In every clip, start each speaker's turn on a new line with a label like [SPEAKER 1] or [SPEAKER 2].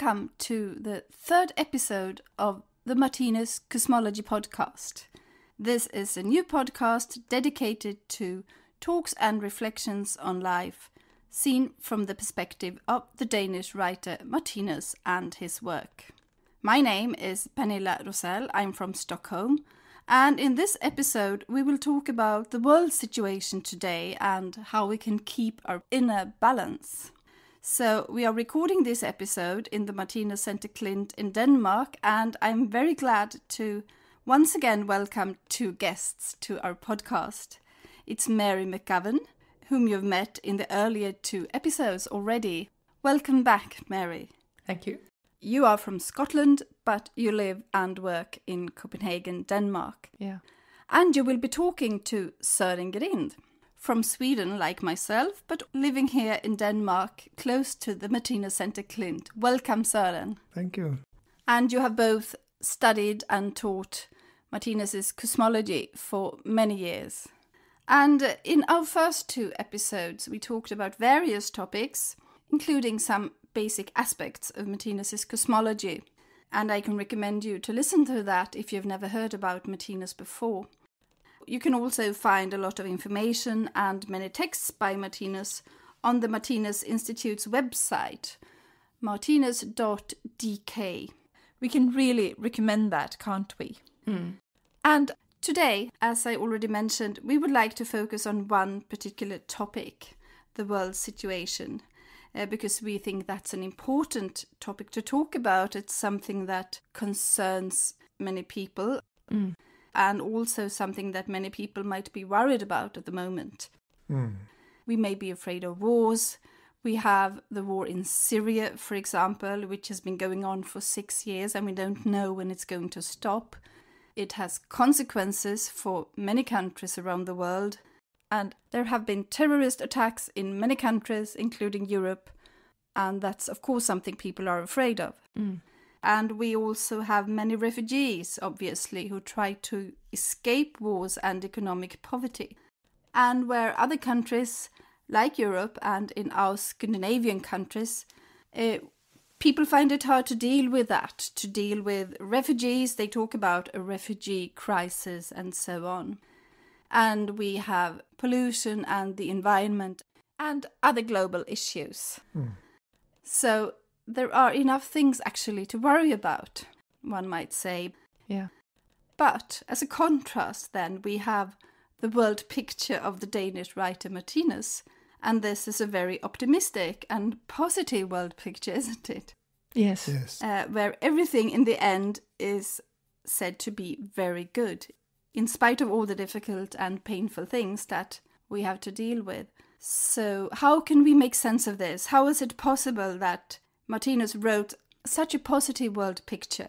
[SPEAKER 1] welcome to the third episode of the Martinus Cosmology Podcast. This is a new podcast dedicated to talks and reflections on life, seen from the perspective of the Danish writer Martinus and his work. My name is Pernilla Rosell, I'm from Stockholm, and in this episode we will talk about the world situation today and how we can keep our inner balance. So we are recording this episode in the Martinus Center Clint in Denmark, and I'm very glad to once again welcome two guests to our podcast. It's Mary McGovern, whom you've met in the earlier two episodes already. Welcome back, Mary.
[SPEAKER 2] Thank you.
[SPEAKER 1] You are from Scotland, but you live and work in Copenhagen, Denmark.
[SPEAKER 2] Yeah.
[SPEAKER 1] And you will be talking to Sören Grind, from Sweden like myself, but living here in Denmark, close to the Martinus Center Clint. Welcome, Sören.
[SPEAKER 3] Thank you.
[SPEAKER 1] And you have both studied and taught Martinus's cosmology for many years. And in our first two episodes, we talked about various topics, including some basic aspects of Martinus's cosmology. And I can recommend you to listen to that if you've never heard about Martinus before. You can also find a lot of information and many texts by Martinus on the Martinus Institute's website, martinus.dk.
[SPEAKER 2] We can really recommend that, can't we?
[SPEAKER 1] And today, as I already mentioned, we would like to focus on one particular topic, the world situation, because we think that's an important topic to talk about. It's something that concerns many people. And also something that many people might be worried about at the moment. We may be afraid of wars. We have the war in Syria, for example, which has been going on for 6 years and we don't know when it's going to stop. It has consequences for many countries around the world. And there have been terrorist attacks in many countries, including Europe. And that's, of course, something people are afraid of. And we also have many refugees, obviously, who try to escape wars and economic poverty. And where other countries, like Europe and in our Scandinavian countries, people find it hard to deal with that, to deal with refugees. They talk about a refugee crisis and so on. And we have pollution and the environment and other global issues. So there are enough things actually to worry about, one might say.
[SPEAKER 2] Yeah.
[SPEAKER 1] But as a contrast then, we have the world picture of the Danish writer Martinus. And this is a very optimistic and positive world picture, isn't it?
[SPEAKER 2] Yes.
[SPEAKER 1] Where everything in the end is said to be very good, in spite of all the difficult and painful things that we have to deal with. So how can we make sense of this? How is it possible that Martinus wrote such a positive world picture?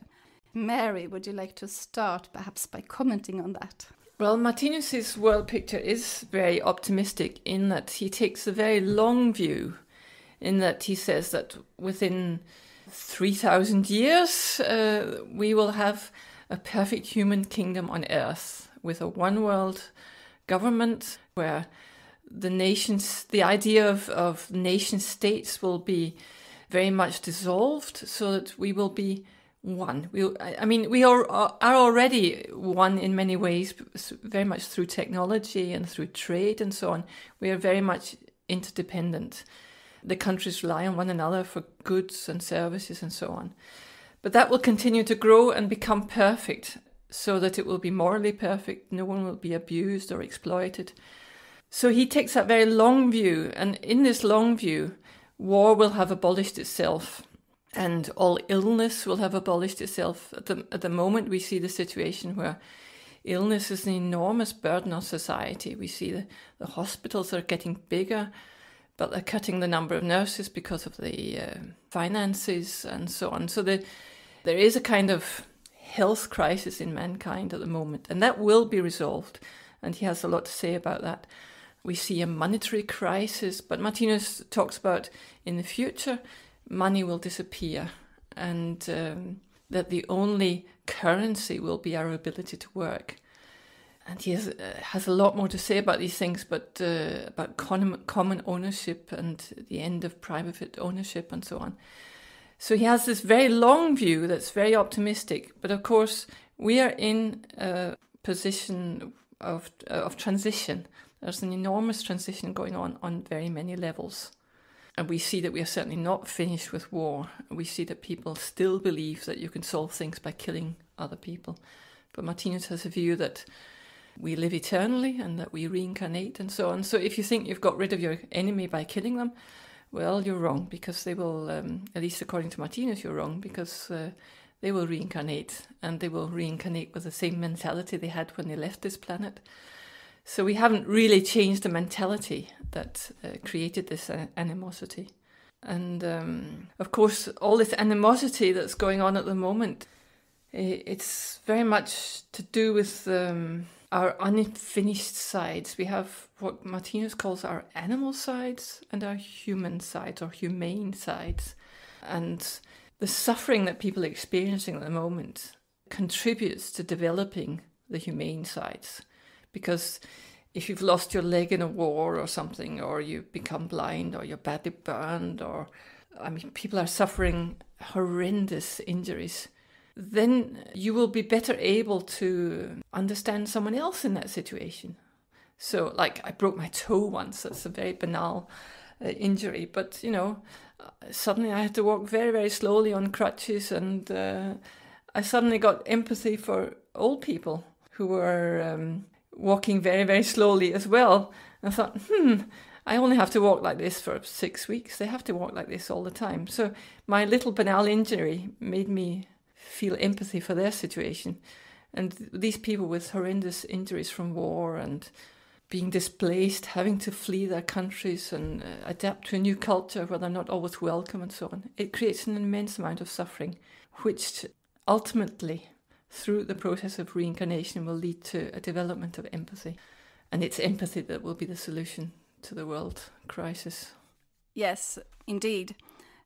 [SPEAKER 1] Mary, would you like to start perhaps by commenting on that?
[SPEAKER 2] Well, Martinus's world picture is very optimistic in that he takes a very long view, in that he says that within 3,000 years we will have a perfect human kingdom on earth with a one world government where the idea of nation states will be very much dissolved, so that we will be one. We are already one in many ways, very much through technology and through trade and so on. We are very much interdependent. The countries rely on one another for goods and services and so on. But that will continue to grow and become perfect, so that it will be morally perfect. No one will be abused or exploited. So he takes that very long view, and in this long view, war will have abolished itself, and all illness will have abolished itself. At the moment, we see the situation where illness is an enormous burden on society. We see the hospitals are getting bigger, but they're cutting the number of nurses because of the finances and so on. So there is a kind of health crisis in mankind at the moment, and that will be resolved. And he has a lot to say about that. We see a monetary crisis, but Martinus talks about in the future, money will disappear, and that the only currency will be our ability to work. And he has a lot more to say about these things, but about common ownership and the end of private ownership and so on. So he has this very long view that's very optimistic. But of course, we are in a position of transition. There's an enormous transition going on very many levels. And we see that we are certainly not finished with war. We see that people still believe that you can solve things by killing other people. But Martinus has a view that we live eternally and that we reincarnate and so on. So if you think you've got rid of your enemy by killing them, well, you're wrong, because they will, at least according to Martinus, you're wrong, because they will reincarnate, and they will reincarnate with the same mentality they had when they left this planet. So we haven't really changed the mentality that created this animosity. And of course, all this animosity that's going on at the moment, it's very much to do with our unfinished sides. We have what Martinus calls our animal sides and our human sides, or humane sides. And the suffering that people are experiencing at the moment contributes to developing the humane sides. Because if you've lost your leg in a war or something, or you've become blind, or you're badly burned, or, people are suffering horrendous injuries, then you will be better able to understand someone else in that situation. So, like, I broke my toe once. That's a very banal injury. But, suddenly I had to walk very, very slowly on crutches, and I suddenly got empathy for old people who were walking very, very slowly as well. And I thought, I only have to walk like this for 6 weeks. They have to walk like this all the time. So my little banal injury made me feel empathy for their situation. And these people with horrendous injuries from war and being displaced, having to flee their countries and adapt to a new culture where they're not always welcome and so on, it creates an immense amount of suffering, which ultimately, through the process of reincarnation, will lead to a development of empathy. And it's empathy that will be the solution to the world crisis.
[SPEAKER 1] Yes, indeed.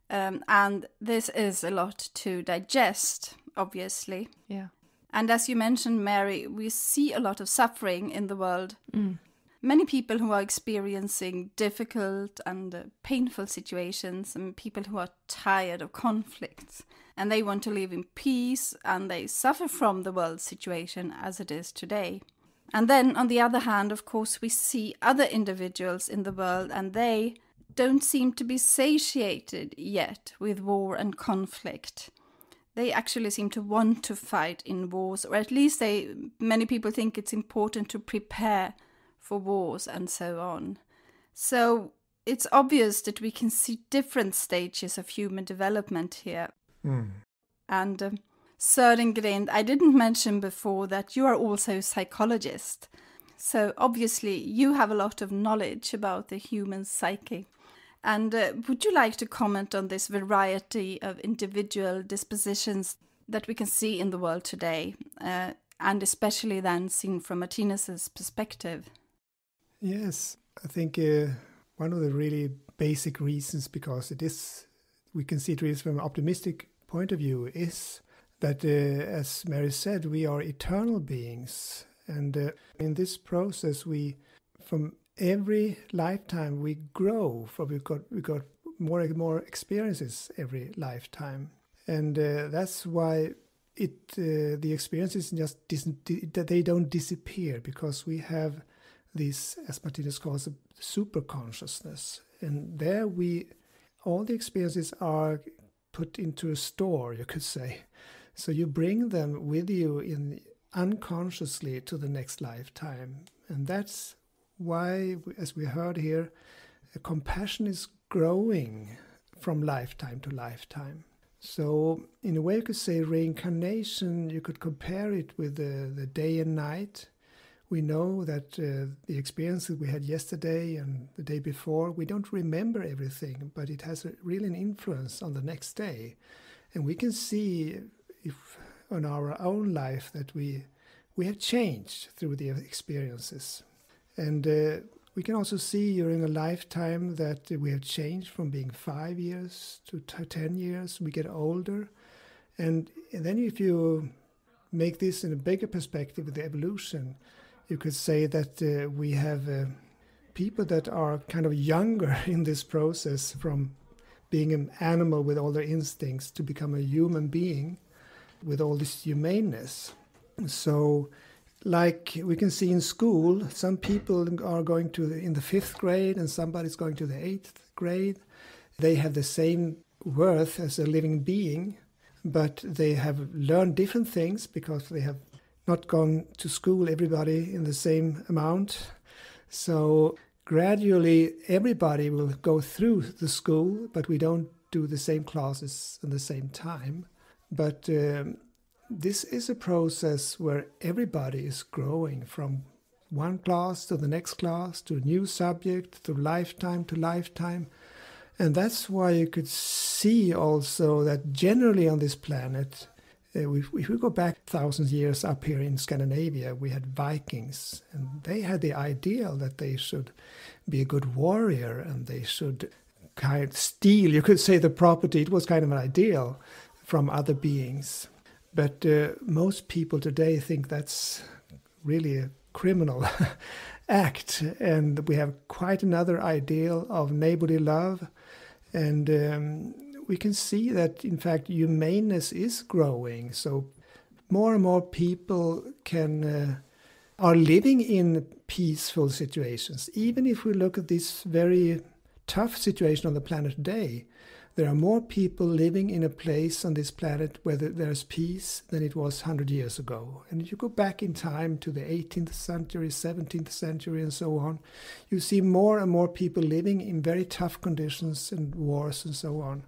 [SPEAKER 1] And this is a lot to digest, obviously.
[SPEAKER 2] Yeah.
[SPEAKER 1] And as you mentioned, Mary, we see a lot of suffering in the world.
[SPEAKER 2] Mm.
[SPEAKER 1] Many people who are experiencing difficult and painful situations, and people who are tired of conflicts, and they want to live in peace, and they suffer from the world situation as it is today. And then, on the other hand, of course, we see other individuals in the world, and they don't seem to be satiated yet with war and conflict. They actually seem to want to fight in wars, or at least many people think it's important to prepare for wars and so on. So it's obvious that we can see different stages of human development here.
[SPEAKER 3] Mm.
[SPEAKER 1] And Sören Grind, I didn't mention before that you are also a psychologist. So obviously you have a lot of knowledge about the human psyche. And would you like to comment on this variety of individual dispositions that we can see in the world today, and especially then seen from Martinus's perspective?
[SPEAKER 3] Yes, I think one of the really basic reasons, because we can see it really from an optimistic point of view, is that, as Mary said, we are eternal beings. And in this process, from every lifetime we grow. We got more and more experiences every lifetime, and that's why the experiences they don't disappear, because we have this, as Martinus calls it, super consciousness, and there all the experiences are put into a store, you could say. So you bring them with you unconsciously to the next lifetime, and that's why, as we heard here, compassion is growing from lifetime to lifetime. So in a way you could say reincarnation, you could compare it with the day and night. We know that the experiences we had yesterday and the day before, we don't remember everything, but it has really an influence on the next day. And we can see on our own life that we have changed through the experiences. And we can also see during a lifetime that we have changed from being 5 years to 10 years. We get older. And then if you make this in a bigger perspective with the evolution, you could say that we have people that are kind of younger in this process from being an animal with all their instincts to become a human being with all this humaneness. So, like we can see in school, some people are going in the 5th grade and somebody's going to the 8th grade. They have the same worth as a living being, but they have learned different things because they have not gone to school, everybody in the same amount. So gradually everybody will go through the school, but we don't do the same classes in the same time. But this is a process where everybody is growing from one class to the next class, to a new subject, to lifetime. And that's why you could see also that generally on this planet, if we go back 1,000 years up here in Scandinavia, we had Vikings, and they had the ideal that they should be a good warrior and they should kind of steal, you could say, the property. It was kind of an ideal from other beings. But most people today think that's really a criminal act, and we have quite another ideal of neighborly love. And we can see that, in fact, humaneness is growing. So more and more people are living in peaceful situations. Even if we look at this very tough situation on the planet today, there are more people living in a place on this planet where there's peace than it was 100 years ago. And if you go back in time to the 18th century, 17th century, and so on, you see more and more people living in very tough conditions and wars and so on.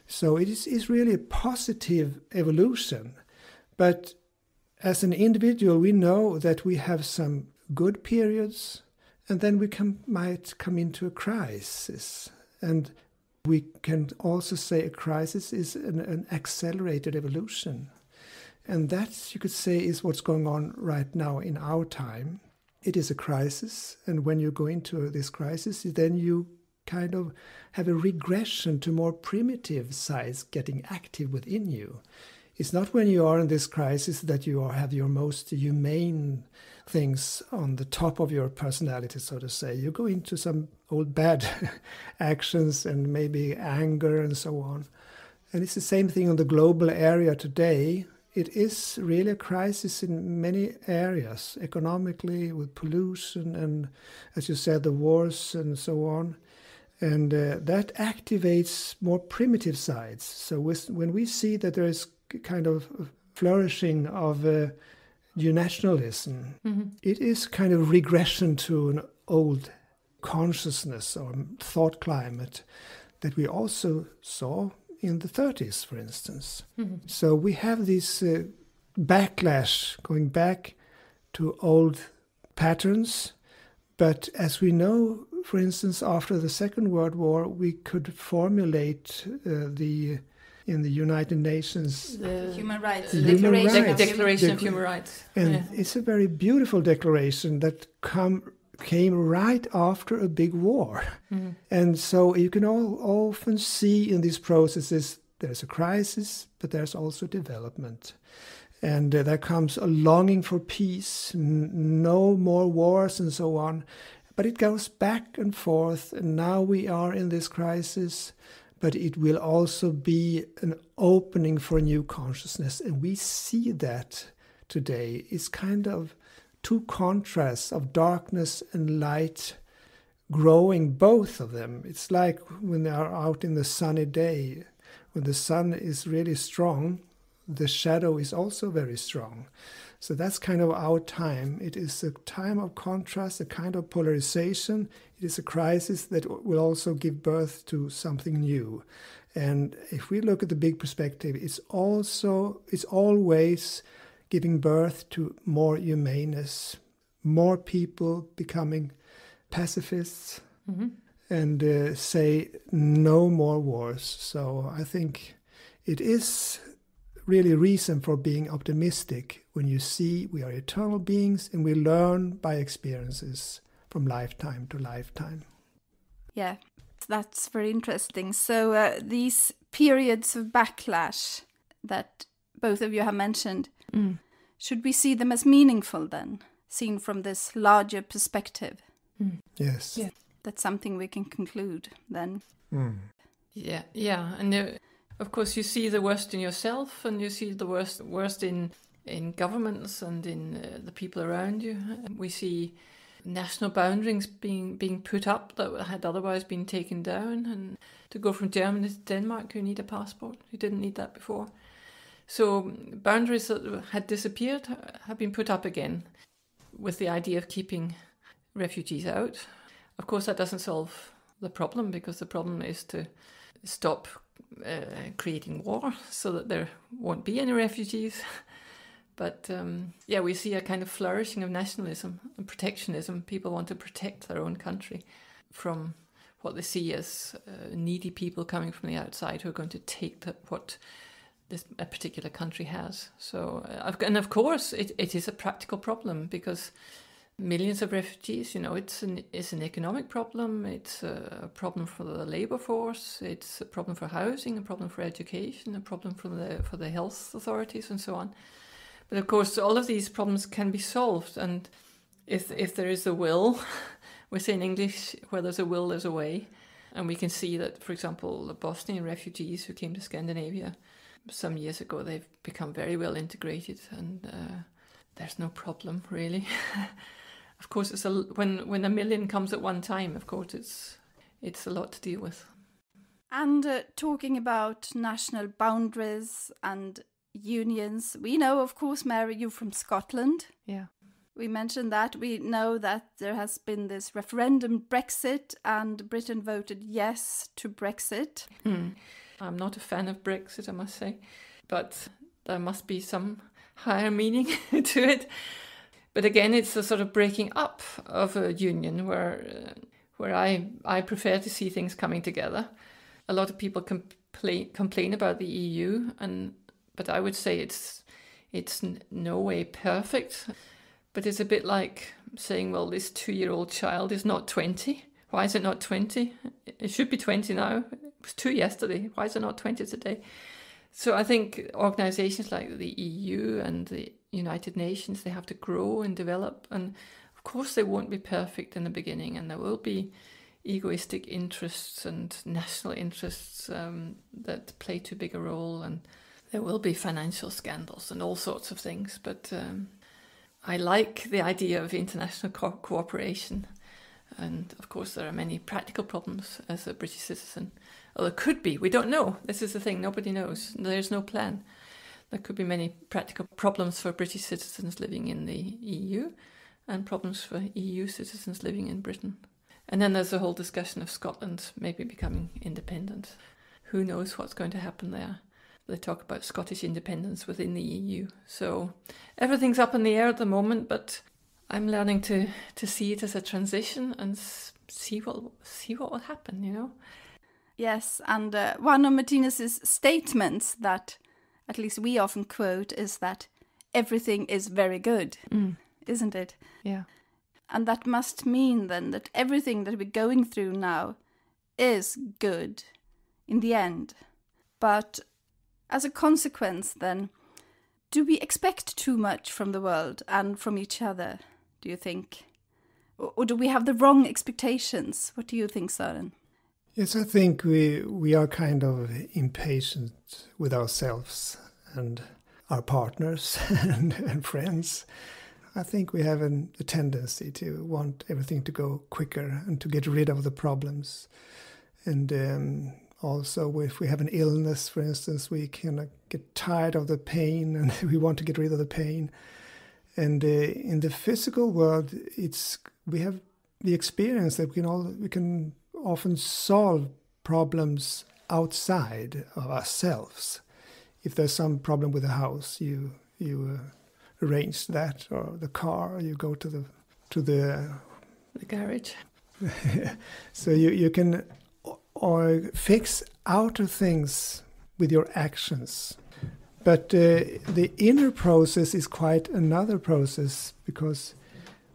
[SPEAKER 3] So it is really a positive evolution. But as an individual, we know that we have some good periods, and then we might come into a crisis. And we can also say a crisis is an accelerated evolution. And that, you could say, is what's going on right now in our time. It is a crisis, and when you go into this crisis, then you kind of have a regression to more primitive sides getting active within you. It's not when you are in this crisis that you have your most humane things on the top of your personality, so to say. You go into some old bad actions and maybe anger and so on. And it's the same thing on the global area today. It is really a crisis in many areas, economically, with pollution and, as you said, the wars and so on. And that activates more primitive sides. So when we see that there is kind of flourishing of nationalism, it is kind of regression to an old consciousness or thought climate that we also saw in the 30s, for instance. So we have this backlash going back to old patterns. But as we know, for instance, after the Second World War, we could formulate in the United Nations
[SPEAKER 1] the Human Rights
[SPEAKER 2] Declaration of Human Rights.
[SPEAKER 3] And it's a very beautiful declaration that came right after a big war. And so you can often see in these processes there's a crisis, but there's also development. And there comes a longing for peace, no more wars and so on. But it goes back and forth, and now we are in this crisis, but it will also be an opening for a new consciousness. And we see that today. It's kind of two contrasts of darkness and light growing, both of them. It's like when they are out in the sunny day, when the sun is really strong, the shadow is also very strong. So that's kind of our time. It is a time of contrast, a kind of polarization. It is a crisis that will also give birth to something new. And if we look at the big perspective, it's always giving birth to more humaneness, more people becoming pacifists, and say no more wars. So I think it is really reason for being optimistic when you see we are eternal beings and we learn by experiences from lifetime to lifetime.
[SPEAKER 1] Yeah, that's very interesting. So these periods of backlash that both of you have mentioned, should we see them as meaningful then, seen from this larger perspective?
[SPEAKER 3] Yes.
[SPEAKER 1] Yeah. That's something we can conclude then.
[SPEAKER 2] Yeah, and of course you see the worst in yourself, and you see the worst in governments and in the people around you. We see national boundaries being put up that had otherwise been taken down, and to go from Germany to Denmark you need a passport. You didn't need that before. So boundaries that had disappeared have been put up again with the idea of keeping refugees out. Of course that doesn't solve the problem, because the problem is to stop creating war so that there won't be any refugees. But we see a kind of flourishing of nationalism and protectionism. People want to protect their own country from what they see as needy people coming from the outside who are going to take what a particular country has. So, and of course, it is a practical problem, because millions of refugees, it's an economic problem. It's a problem for the labor force. It's a problem for housing, a problem for education, a problem for the health authorities, and so on. But of course, all of these problems can be solved, and if there is a will, we say in English, where there's a will, there's a way. And we can see that, for example, the Bosnian refugees who came to Scandinavia some years ago, they've become very well integrated, and there's no problem really. Of course, when a million comes at one time, of course, it's a lot to deal with.
[SPEAKER 1] And talking about national boundaries and unions, we know, of course, Mary, you're from Scotland.
[SPEAKER 2] Yeah.
[SPEAKER 1] We mentioned that. We know that there has been this referendum Brexit, and Britain voted yes to Brexit.
[SPEAKER 2] I'm not a fan of Brexit, I must say, but there must be some higher meaning to it. But again, it's a sort of breaking up of a union where I prefer to see things coming together. A lot of people complain about the EU, but I would say it's no way perfect. But it's a bit like saying, well, this 2-year-old child is not 20. Why is it not 20? It should be 20 now. It was 2 yesterday. Why is it not 20 today? So I think organizations like the EU and the United Nations, they have to grow and develop. And of course they won't be perfect in the beginning, and there will be egoistic interests and national interests that play too big a role, and there will be financial scandals and all sorts of things. But I like the idea of international cooperation. And of course there are many practical problems as a British citizen. Or there could be, we don't know. This is the thing, nobody knows. There's no plan. There could be many practical problems for British citizens living in the EU, and problems for EU citizens living in Britain. And then there's the whole discussion of Scotland maybe becoming independent. Who knows what's going to happen there? They talk about Scottish independence within the EU. So everything's up in the air at the moment, but I'm learning to see it as a transition and see what will happen,
[SPEAKER 1] Yes, and one of Martinus's statements that at least we often quote is that everything is very good, isn't it?
[SPEAKER 2] Yeah.
[SPEAKER 1] And that must mean then that everything that we're going through now is good in the end. But as a consequence then, do we expect too much from the world and from each other, do you think? Or do we have the wrong expectations? What do you think, Søren?
[SPEAKER 3] Yes, I think we are kind of impatient with ourselves and our partners and friends. I think we have a tendency to want everything to go quicker and to get rid of the problems. And also, if we have an illness, for instance, we can get tired of the pain and we want to get rid of the pain. And in the physical world, we have the experience that we can often solve problems outside of ourselves. If there's some problem with the house, you arrange that, or the car, or you go to the
[SPEAKER 2] garage.
[SPEAKER 3] So you can fix outer things with your actions. But the inner process is quite another process, because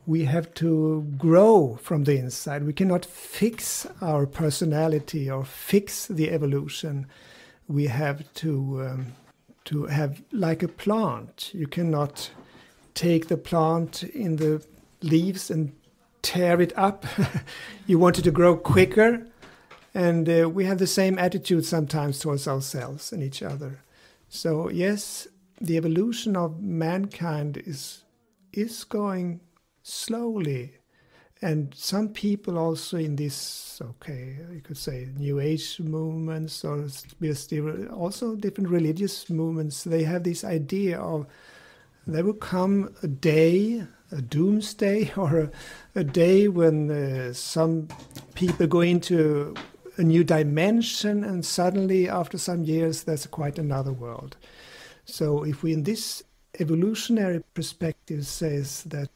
[SPEAKER 3] we have to grow from the inside. We cannot fix our personality or fix the evolution. We have to have like a plant. You cannot take the plant in the leaves and tear it up. You want it to grow quicker, And we have the same attitude sometimes towards ourselves and each other. So yes, the evolution of mankind is going slowly. And some people also in this, you could say New Age movements or also different religious movements, they have this idea of there will come a day, a doomsday, or a day when some people go into a new dimension, and suddenly after some years there's quite another world. So if we in this evolutionary perspective says that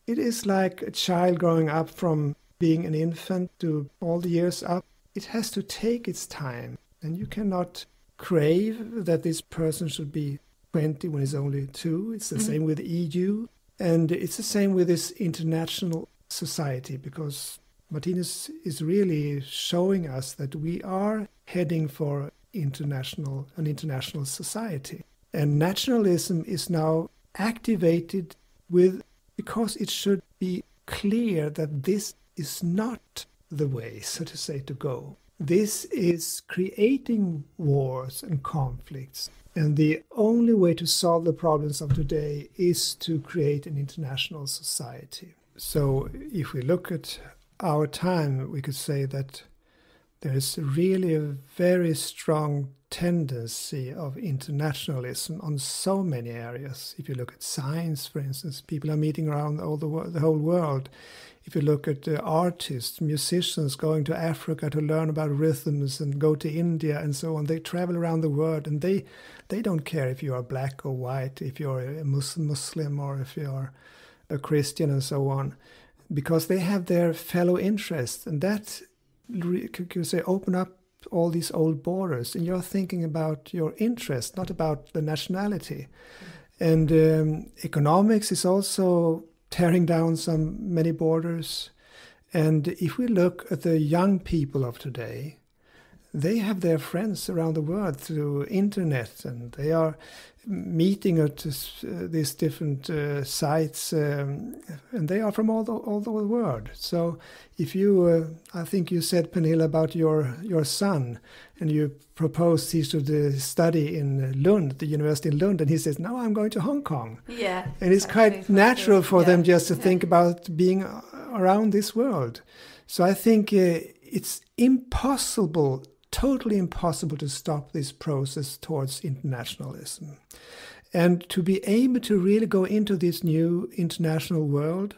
[SPEAKER 3] it is like a child growing up from being an infant to all the years up, it has to take its time, and you cannot crave that this person should be 20 when he's only 2. It's the same with EU, and it's the same with this international society, because Martinus is really showing us that we are heading for an international society. And nationalism is now activated because it should be clear that this is not the way, so to say, to go. This is creating wars and conflicts. And the only way to solve the problems of today is to create an international society. So if we look at our time, we could say that there is really a very strong tendency of internationalism on so many areas. If you look at science, for instance, people are meeting around the whole world. If you look at artists, musicians going to Africa to learn about rhythms and go to India and so on, they travel around the world, and they don't care if you are black or white, if you're a Muslim or if you're a Christian and so on, because they have their fellow interests, and that could say open up all these old borders, and you're thinking about your interest, not about the nationality. And economics is also tearing down many borders. And if we look at the young people of today, they have their friends around the world through internet, and they are meeting at these different sites, and they are from all the world. So if you, I think you said, Pernilla, about your son, and you proposed he should study in Lund, the university in Lund, and he says, no, I'm going to Hong Kong.
[SPEAKER 1] Yeah.
[SPEAKER 3] And it's quite natural for them just to think about being around this world. So I think it's impossible, totally impossible to stop this process towards internationalism. And to be able to really go into this new international world,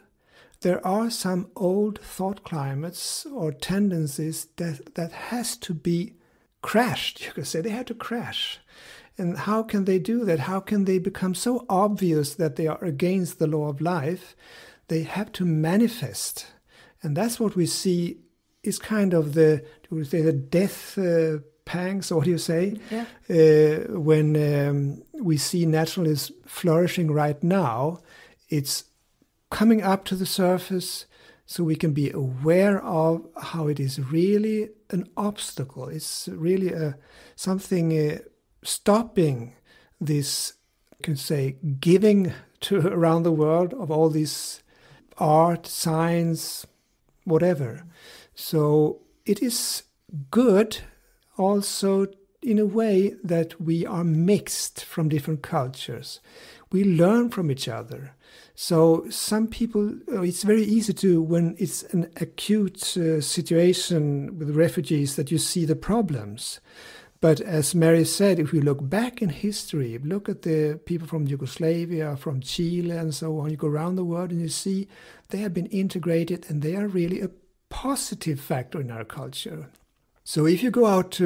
[SPEAKER 3] there are some old thought climates or tendencies that has to be crashed. You could say they had to crash. And how can they do that? How can they become so obvious that they are against the law of life? They have to manifest. And that's what we see is kind of the death pangs, or what do you say? Yeah. When we see nationalism flourishing right now, it's coming up to the surface so we can be aware of how it is really an obstacle. It's really something stopping this, you can say, giving to around the world of all this art, science, whatever. So it is good also in a way that we are mixed from different cultures. We learn from each other. So some people, it's very easy to, when it's an acute situation with refugees, that you see the problems. But as Mary said, if we look back in history, look at the people from Yugoslavia, from Chile and so on, you go around the world and you see they have been integrated, and they are really a positive factor in our culture. So if you go out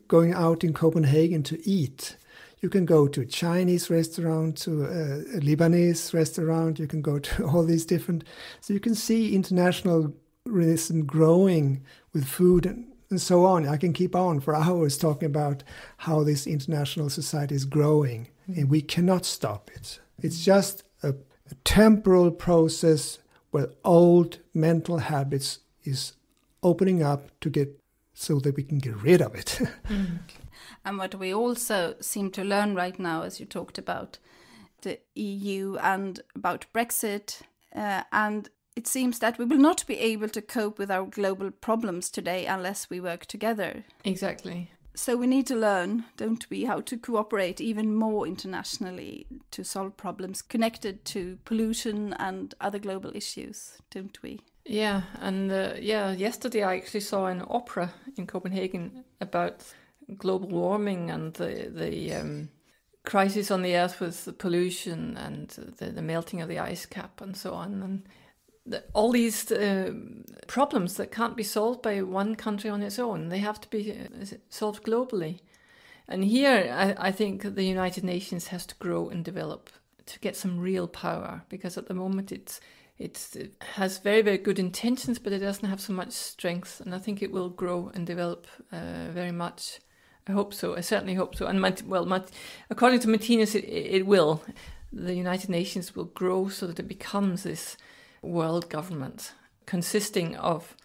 [SPEAKER 3] going out in Copenhagen to eat, you can go to a Chinese restaurant, to a Lebanese restaurant, you can go to all these different, so you can see internationalism growing with food and so on. I can keep on for hours talking about how this international society is growing, and we cannot stop it. It's just a temporal process where old mental habits is opening up so that we can get rid of it.
[SPEAKER 1] And what we also seem to learn right now, as you talked about the EU and about Brexit, and it seems that we will not be able to cope with our global problems today unless we work together.
[SPEAKER 2] Exactly.
[SPEAKER 1] So we need to learn, don't we, how to cooperate even more internationally to solve problems connected to pollution and other global issues, don't we?
[SPEAKER 2] Yeah, and yesterday I actually saw an opera in Copenhagen about global warming and the crisis on the earth with the pollution and the melting of the ice cap and so on. And all these problems that can't be solved by one country on its own, they have to be solved globally. And here I think the United Nations has to grow and develop to get some real power, because at the moment it has very, very good intentions, but it doesn't have so much strength. And I think it will grow and develop very much. I hope so. I certainly hope so. And according to Martinus, it will. The United Nations will grow so that it becomes this world government consisting of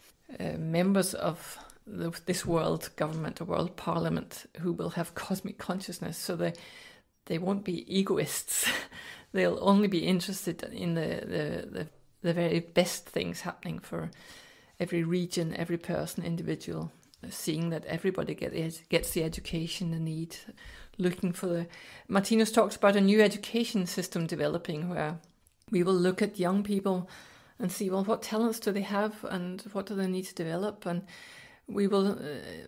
[SPEAKER 2] members of this world government or world parliament who will have cosmic consciousness. So they won't be egoists. They'll only be interested in the very best things happening for every region, every person, individual. Seeing that everybody gets the education they need, looking for Martinus talks about a new education system developing where we will look at young people and see, well, what talents do they have and what do they need to develop? And we will,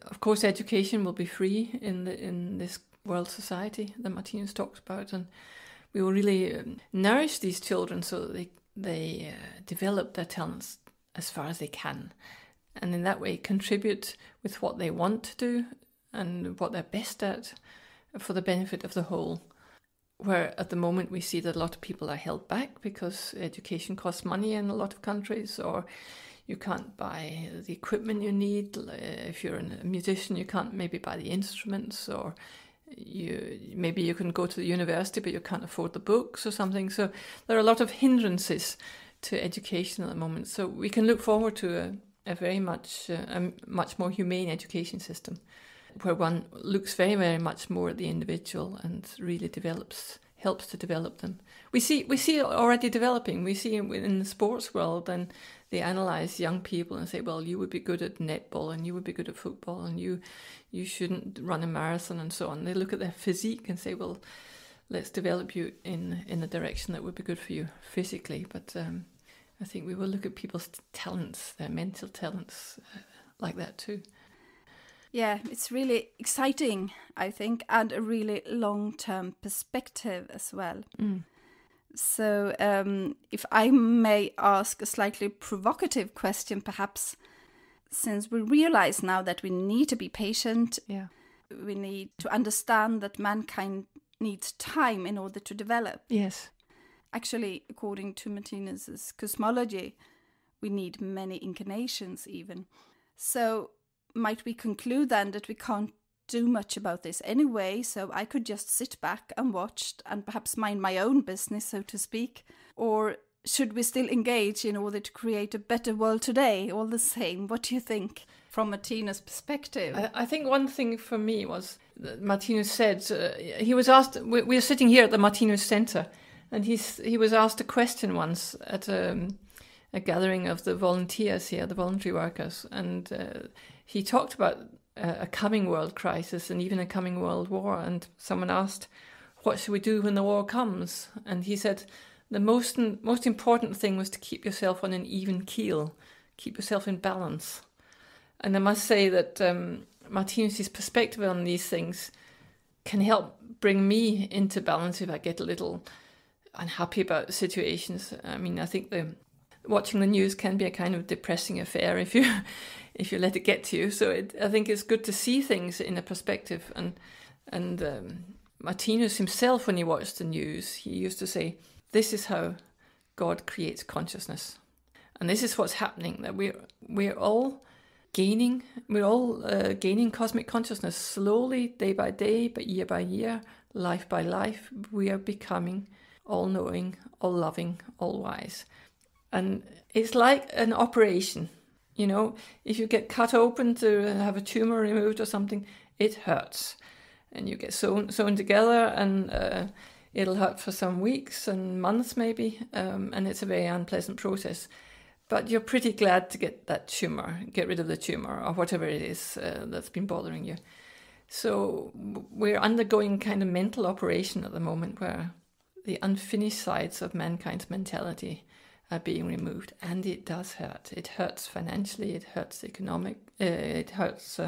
[SPEAKER 2] of course, education will be free in this world society that Martinus talks about, and we will really nourish these children so that they develop their talents as far as they can. And in that way contribute with what they want to do and what they're best at for the benefit of the whole. Where at the moment we see that a lot of people are held back because education costs money in a lot of countries, or you can't buy the equipment you need. If you're a musician, you can't maybe buy the instruments, or maybe you can go to the university but you can't afford the books or something. So there are a lot of hindrances to education at the moment. So we can look forward to a much more humane education system, where one looks very, very much more at the individual and really helps to develop them. We see it already developing. We see it in the sports world, and they analyze young people and say, well, you would be good at netball and you would be good at football and you shouldn't run a marathon and so on. They look at their physique and say, well, let's develop you in a direction that would be good for you physically. But I think we will look at people's talents, their mental talents, like that too.
[SPEAKER 1] Yeah, it's really exciting, I think, and a really long-term perspective as well.
[SPEAKER 2] Mm.
[SPEAKER 1] So if I may ask a slightly provocative question, perhaps, since we realize now that we need to be patient, we need to understand that mankind needs time in order to develop.
[SPEAKER 2] Yes.
[SPEAKER 1] Actually, according to Martinus's cosmology, we need many incarnations even. So might we conclude then that we can't do much about this anyway, so I could just sit back and watch and perhaps mind my own business, so to speak? Or should we still engage in order to create a better world today, all the same? What do you think from Martinus' perspective?
[SPEAKER 2] I think one thing for me was that Martinus said, he was asked, we're sitting here at the Martinus Center, and he was asked a question once at a gathering of the volunteers here, the voluntary workers, and he talked about a coming world crisis and even a coming world war. And someone asked, what should we do when the war comes? And he said, the most important thing was to keep yourself on an even keel, keep yourself in balance. And I must say that Martinus' perspective on these things can help bring me into balance if I get a little unhappy about situations. I mean, I think watching the news can be a kind of depressing affair if you let it get to you. So I think it's good to see things in a perspective. And Martinus himself, when he watched the news, he used to say, this is how God creates consciousness. And this is what's happening, that we're all gaining cosmic consciousness slowly, day by day, but year by year, life by life. We are becoming all-knowing, all-loving, all-wise. And it's like an operation. You know, if you get cut open to have a tumor removed or something, it hurts. And you get sewn together, and it'll hurt for some weeks and months maybe, and it's a very unpleasant process. But you're pretty glad to get rid of the tumor or whatever it is that's been bothering you. So we're undergoing kind of mental operation at the moment where the unfinished sides of mankind's mentality are being removed. And it does hurt. It hurts financially, it hurts it hurts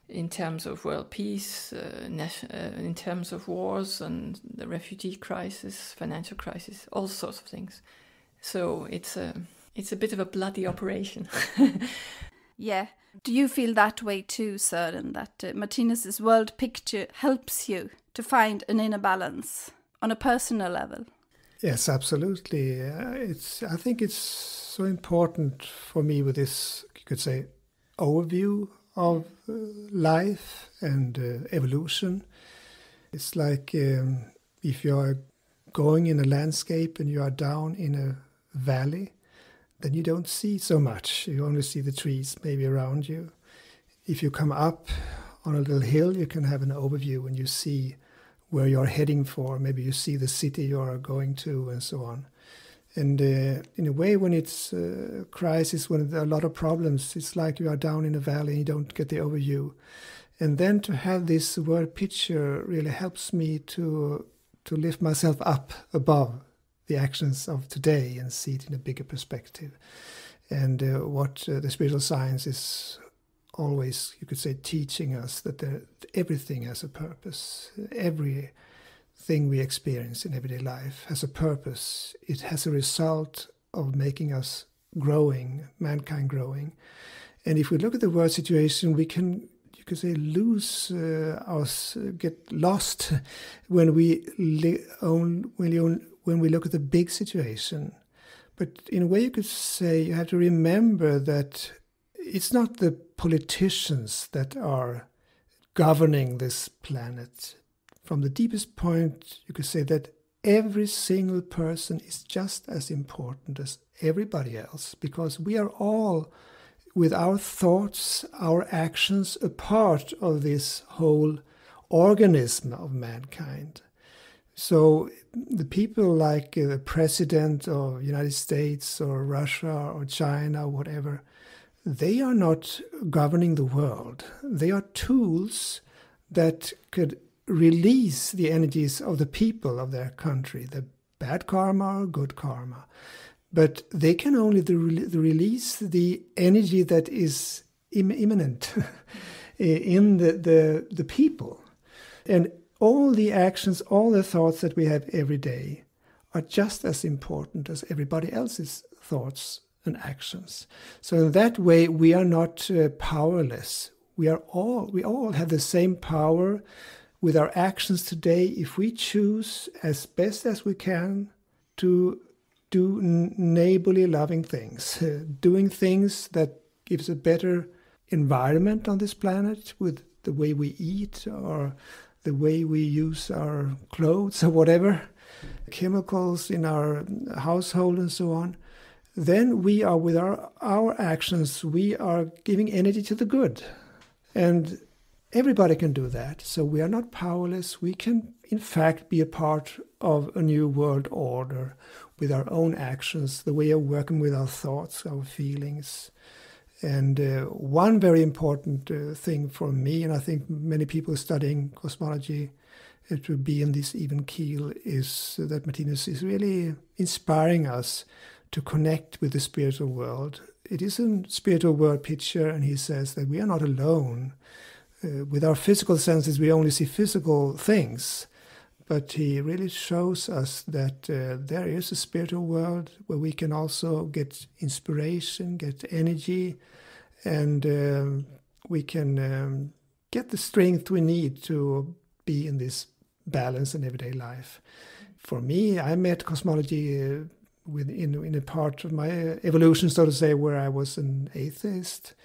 [SPEAKER 2] in terms of world peace, in terms of wars and the refugee crisis, financial crisis, all sorts of things. So it's a bit of a bloody operation.
[SPEAKER 1] Yeah. Do you feel that way too, Søren, that Martinus's world picture helps you to find an inner balance on a personal level?
[SPEAKER 3] Yes, absolutely. I think it's so important for me with this, you could say, overview of life and evolution. It's like if you are going in a landscape and you are down in a valley, then you don't see so much. You only see the trees maybe around you. If you come up on a little hill, you can have an overview and you see where you're heading for. Maybe you see the city you're going to and so on. And in a way, when it's a crisis, when there are a lot of problems, it's like you are down in a valley and you don't get the overview. And then to have this word picture really helps me to lift myself up above the actions of today and see it in a bigger perspective. And what the spiritual science is always, you could say, teaching us that everything has a purpose. Everything we experience in everyday life has a purpose. It has a result of making us growing, mankind growing. And if we look at the world situation, we can, you could say, get lost when we look at the big situation. But in a way you could say you have to remember that it's not the politicians that are governing this planet. From the deepest point, you could say that every single person is just as important as everybody else, because we are all, with our thoughts, our actions, a part of this whole organism of mankind. So the people like the president of the United States or Russia or China or whatever, they are not governing the world. They are tools that could release the energies of the people of their country, the bad karma or good karma. But they can only release the energy that is immanent in the people. And all the actions, all the thoughts that we have every day are just as important as everybody else's thoughts and actions. So in that way, we are not powerless. We all have the same power with our actions today if we choose as best as we can to do neighborly loving things, doing things that gives a better environment on this planet with the way we eat or the way we use our clothes or whatever, chemicals in our household and so on, then we are, with our actions, we are giving energy to the good. And everybody can do that. So we are not powerless. We can, in fact, be a part of a new world order with our own actions, the way of working with our thoughts, our feelings. And one very important thing for me, and I think many people studying cosmology to be in this even keel, is that Martinus is really inspiring us to connect with the spiritual world. It is a spiritual world picture, and he says that we are not alone. With our physical senses, we only see physical things. But he really shows us that there is a spiritual world where we can also get inspiration, get energy, and we can get the strength we need to be in this balance in everyday life. For me, I met cosmology in a part of my evolution, so to say, where I was an atheist.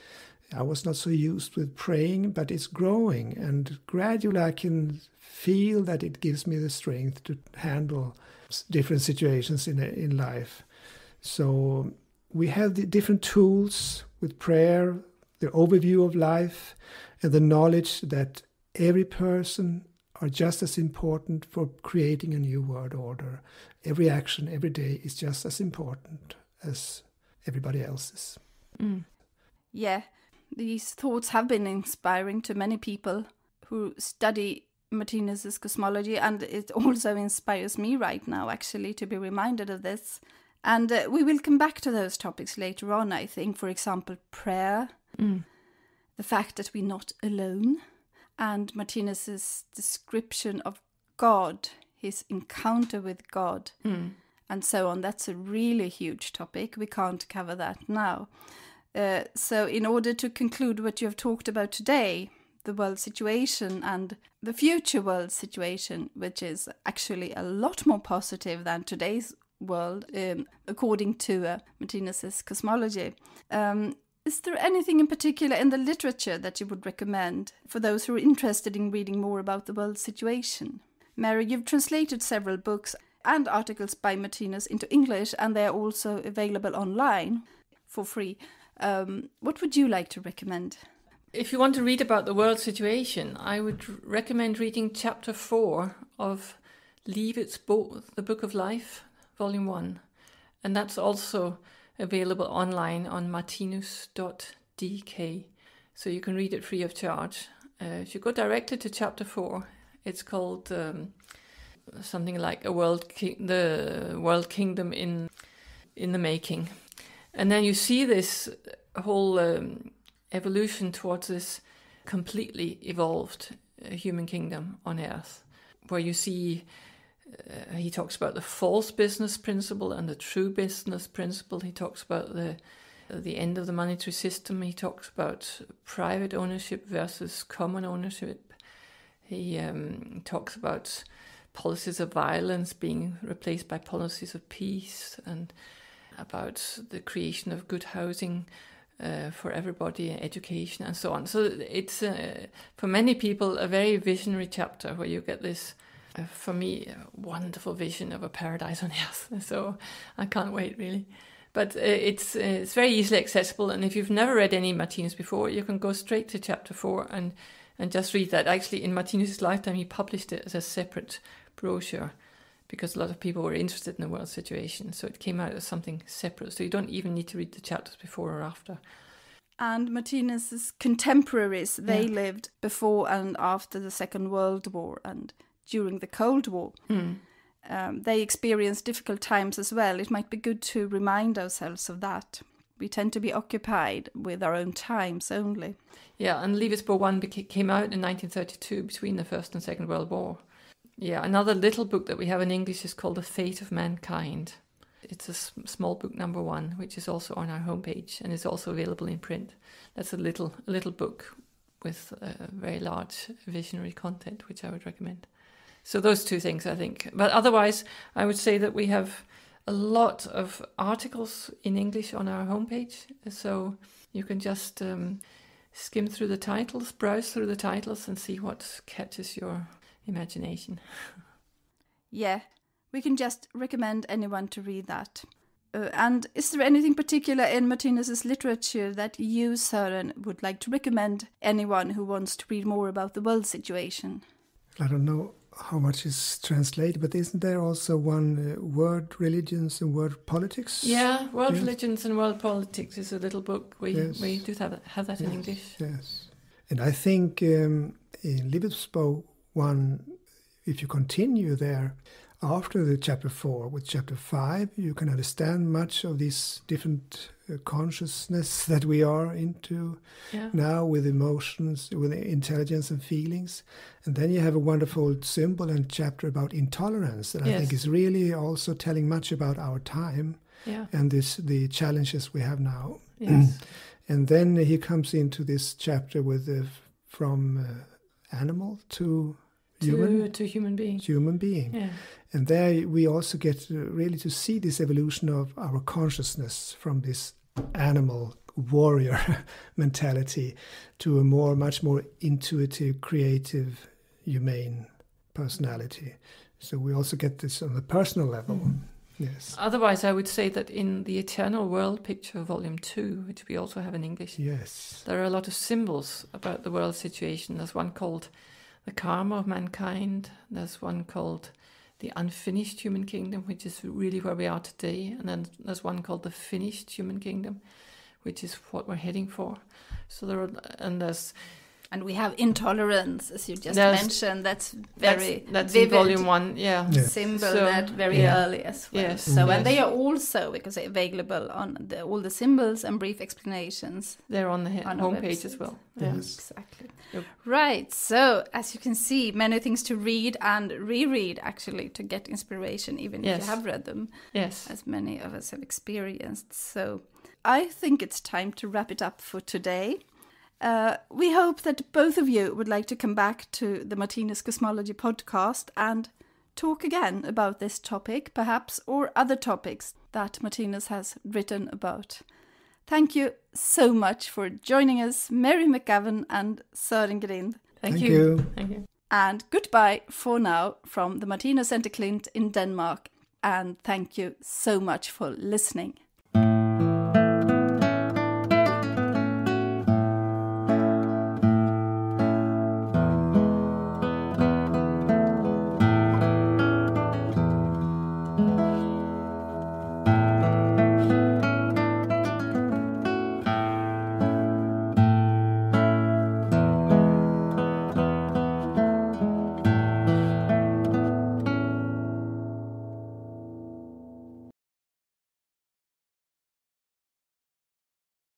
[SPEAKER 3] I was not so used with praying, but it's growing, and gradually I can feel that it gives me the strength to handle different situations in life. So we have the different tools with prayer, the overview of life, and the knowledge that every person are just as important for creating a new world order. Every action, every day is just as important as everybody else's.
[SPEAKER 1] Yeah, these thoughts have been inspiring to many people who study Martinus's cosmology, and it also inspires me right now, actually, to be reminded of this. And we will come back to those topics later on, I think. For example, prayer, the fact that we're not alone, and Martinus's description of God, his encounter with God, and so on. That's a really huge topic. We can't cover that now. So in order to conclude what you have talked about today, the world situation and the future world situation, which is actually a lot more positive than today's world, according to Martinus's cosmology. Is there anything in particular in the literature that you would recommend for those who are interested in reading more about the world situation? Mary, you've translated several books and articles by Martinus into English, and they're also available online for free. What would you like to recommend?
[SPEAKER 2] If you want to read about the world situation, I would recommend reading chapter 4 of Livets Bog, the Book of Life, volume 1. And that's also available online on martinus.dk, so you can read it free of charge. If you go directly to chapter 4, it's called something like the world kingdom in the making. And then you see this whole evolution towards this completely evolved human kingdom on Earth, where you see he talks about the false business principle and the true business principle. He talks about the end of the monetary system. He talks about private ownership versus common ownership. He talks about policies of violence being replaced by policies of peace, and about the creation of good housing for everybody, education, and so on. So it's, for many people, a very visionary chapter where you get this, for me, a wonderful vision of a paradise on earth. So I can't wait, really. But it's very easily accessible, and if you've never read any Martinus before, you can go straight to chapter 4 and just read that. Actually, in Martinus' lifetime, he published it as a separate brochure, because a lot of people were interested in the world situation. So it came out as something separate. So you don't even need to read the chapters before or after.
[SPEAKER 1] And Martinus's contemporaries, they lived before and after the Second World War and during the Cold War. They experienced difficult times as well. It might be good to remind ourselves of that. We tend to be occupied with our own times only.
[SPEAKER 2] Yeah, and Livets Bog 1 came out in 1932 between the First and Second World War. Yeah, another little book that we have in English is called The Fate of Mankind. It's a small book, number 1, which is also on our homepage and is also available in print. That's a little book with very large visionary content, which I would recommend. So those two things, I think. But otherwise, I would say that we have a lot of articles in English on our homepage. So you can just skim through the titles, browse through the titles, and see what catches your imagination.
[SPEAKER 1] Yeah, we can just recommend anyone to read that. And is there anything particular in Martinus's literature that you, Sören, would like to recommend anyone who wants to read more about the world situation?
[SPEAKER 3] I don't know how much is translated, but isn't there also one World Religions and World Politics?
[SPEAKER 2] Yeah, World Religions and World Politics is a little book. We do have that in English.
[SPEAKER 3] Yes, and I think in Livets Bog 1, if you continue there after the chapter 4 with chapter 5, you can understand much of these different consciousness that we are into now, with emotions, with intelligence and feelings. And then you have a wonderful symbol and chapter about intolerance that I think is really also telling much about our time and the challenges we have now.
[SPEAKER 2] Yes.
[SPEAKER 3] And then he comes into this chapter with from animal to human being. Yeah. And there we also get really to see this evolution of our consciousness from this animal warrior mentality to a much more intuitive, creative, humane personality. So we also get this on the personal level. Yes.
[SPEAKER 2] Otherwise, I would say that in the Eternal World Picture, Volume 2, which we also have in English, there are a lot of symbols about the world situation. There's one called The Karma of Mankind. There's one called the unfinished human kingdom, which is really where we are today. And then there's one called the finished human kingdom, which is what we're heading for. So
[SPEAKER 1] and we have intolerance, as you just mentioned. That's very
[SPEAKER 2] that's
[SPEAKER 1] vivid.
[SPEAKER 2] in volume 1, yeah.
[SPEAKER 1] Symbol that very early as well.
[SPEAKER 2] Yes.
[SPEAKER 1] So and they are also, because they're available on all the symbols and brief explanations.
[SPEAKER 2] They're on the homepage as well.
[SPEAKER 3] Yes.
[SPEAKER 1] Exactly.
[SPEAKER 2] Yep.
[SPEAKER 1] Right. So as you can see, many things to read and reread actually to get inspiration, even if you have read them.
[SPEAKER 2] Yes.
[SPEAKER 1] As many of us have experienced. So I think it's time to wrap it up for today. We hope that both of you would like to come back to the Martinus Cosmology Podcast and talk again about this topic, perhaps, or other topics that Martinus has written about. Thank you so much for joining us, Mary McGovern and Søren Grind.
[SPEAKER 2] Thank you.
[SPEAKER 1] And goodbye for now from the Martinus Center Klint in Denmark. And thank you so much for listening.